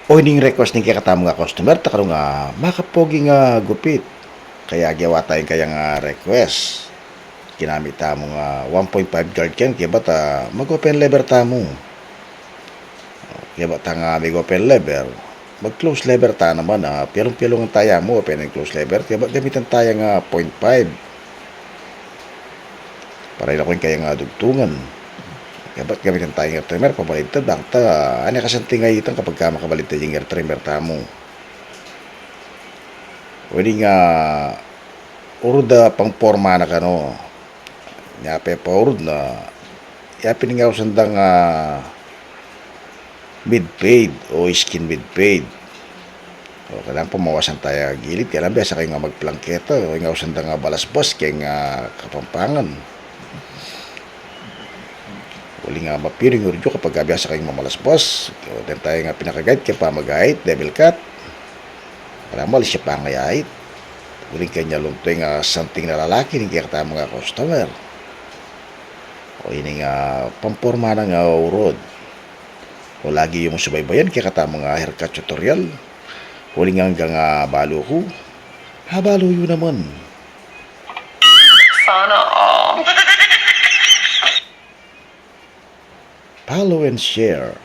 O ining request ni kakatamo nga customer takaro nga makapogi nga gupit. Kaya gawa tayong kaya nga request. Ginamit tamo nga 1.5 guard ken kaya ba't mag-open lever tamo. Kaya ba't nga mag-open lever, mag-close lever ta naman pilong-pilong ang taya mo, open and close lever, kaya ba't gamitan tayo nga 0.5. Para ilakoy kaya nga dugtungan. Kaya ba't gamitan tayo nga trimmer, pabalintad, bakta, ano kasanti nga itang kapag ka makabalintad yung air trimmer tamo. Pwede nga, urod pang forma na kano, nyape pa urod na, yapin nga usandang mid-fade o skin mid-fade. O kailangan pumawasan tayo gilid. Kailangan biasa kayo nga magplangketa o nga usandang balasbas kaya nga kapampangan. Uli nga mapiring urjo kapag biasa kayong mamalasbas. O then tayo nga pinakagayit kaya pa magayit, devil cut. Kailangan malis siya pangayait. Uli kanya luntoy nga something na lalaki ng kaya kata mga customer. O ini nga pamporma na nga urod. O lagi yung subaybayan kaya kata mga haircut tutorial. Huling hanggang balo ko. Balo yun naman. Sana all. Follow and share.